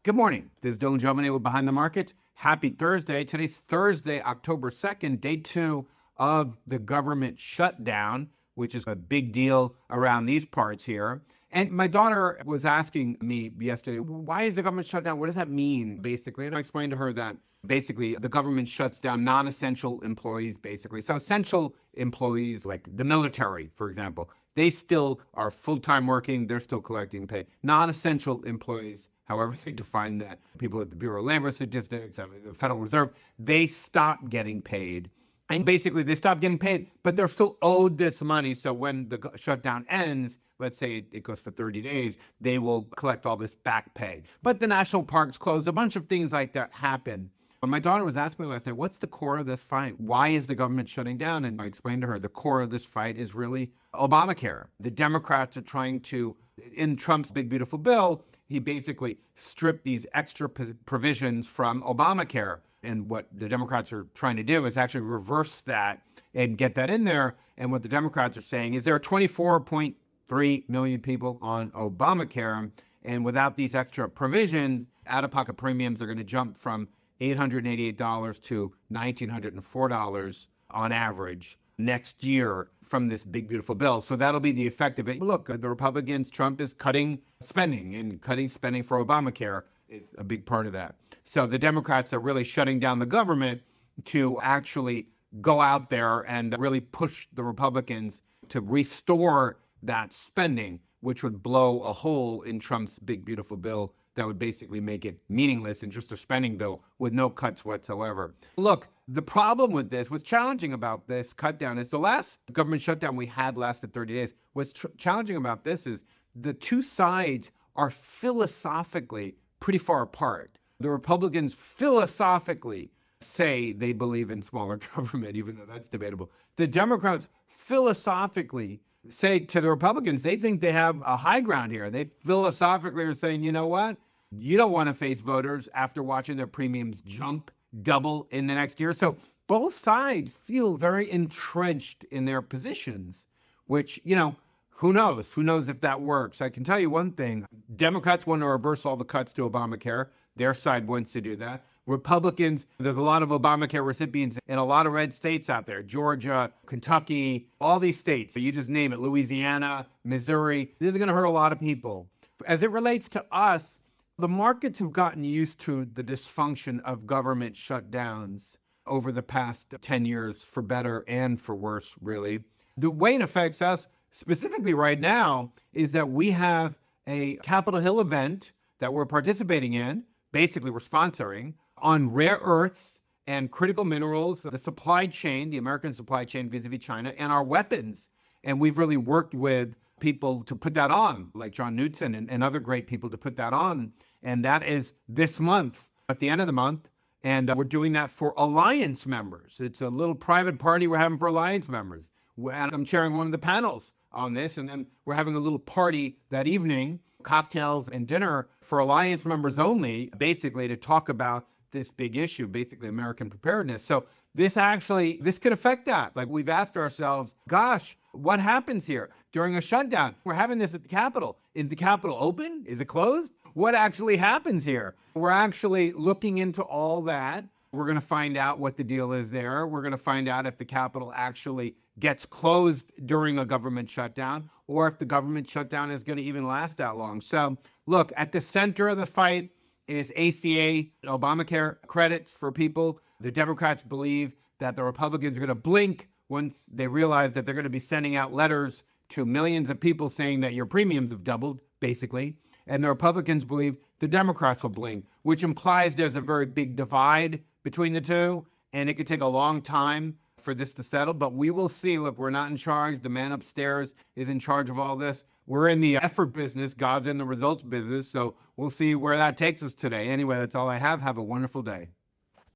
Good morning. This is Dylan Jovine with Behind the Market. Happy Thursday. Today's Thursday, October 2nd, day 2 of the government shutdown, which is a big deal around these parts here. And my daughter was asking me yesterday, why is the government shut down? What does that mean, basically? And I explained to her that basically the government shuts down non-essential employees, basically. So essential employees like the military, for example, they still are full-time working. They're still collecting pay. Non-essential employees, however they define that, people at the Bureau of Labor Statistics, the Federal Reserve, they stop getting paid. And basically they stop getting paid, but they're still owed this money. So when the shutdown ends, let's say it goes for 30 days, they will collect all this back pay. But the national parks close, a bunch of things like that happen. When my daughter was asking me last night, what's the core of this fight? Why is the government shutting down? And I explained to her the core of this fight is really Obamacare. The Democrats are trying to, in Trump's big, beautiful bill, he basically stripped these extra provisions from Obamacare. And what the Democrats are trying to do is actually reverse that and get that in there. And what the Democrats are saying is there are 24.3 million people on Obamacare. And without these extra provisions, out-of-pocket premiums are going to jump from $888 to $1,904 on average next year from this big, beautiful bill. So that'll be the effect of it. Look, the Republicans, Trump is cutting spending, and cutting spending for Obamacare is a big part of that. So the Democrats are really shutting down the government to actually go out there and really push the Republicans to restore that spending, which would blow a hole in Trump's big, beautiful bill that would basically make it meaningless and just a spending bill with no cuts whatsoever. Look, the problem with this, what's challenging about this cut down is the last government shutdown we had lasted 30 days. What's challenging about this is the two sides are philosophically pretty far apart. The Republicans philosophically say they believe in smaller government, even though that's debatable. The Democrats philosophically say to the Republicans, they think they have a high ground here. They philosophically are saying, you know what? You don't want to face voters after watching their premiums jump double in the next year. So both sides feel very entrenched in their positions, which, who knows? Who knows if that works? I can tell you one thing. Democrats want to reverse all the cuts to Obamacare. Their side wants to do that. Republicans, there's a lot of Obamacare recipients in a lot of red states out there. Georgia, Kentucky, all these states. So you just name it. Louisiana, Missouri. This is going to hurt a lot of people. As it relates to us, the markets have gotten used to the dysfunction of government shutdowns over the past 10 years, for better and for worse, really. The way it affects us specifically right now is that we have a Capitol Hill event that we're participating in, basically we're sponsoring, on rare earths and critical minerals, the supply chain, the American supply chain vis-a-vis China, and our weapons. And we've really worked with people to put that on, like John Knutson and other great people to put that on. And that is this month, at the end of the month. And we're doing that for Alliance members. It's a little private party we're having for Alliance members. And I'm chairing one of the panels on this. And then we're having a little party that evening, cocktails and dinner for Alliance members only, basically to talk about this big issue, basically American preparedness. So this could affect that. Like, we've asked ourselves, gosh, what happens here during a shutdown? We're having this at the Capitol. Is the Capitol open? Is it closed? What actually happens here? We're actually looking into all that. We're going to find out what the deal is there. We're going to find out if the Capitol actually gets closed during a government shutdown, or if the government shutdown is going to even last that long. So look, at the center of the fight is ACA, Obamacare credits for people. The Democrats believe that the Republicans are going to blink once they realize that they're going to be sending out letters to millions of people saying that your premiums have doubled, basically. And the Republicans believe the Democrats will blink, which implies there's a very big divide between the two, and it could take a long time for this to settle, but we will see. Look, we're not in charge. The man upstairs is in charge of all this. We're in the effort business. God's in the results business. So we'll see where that takes us today. Anyway, that's all I have. Have a wonderful day.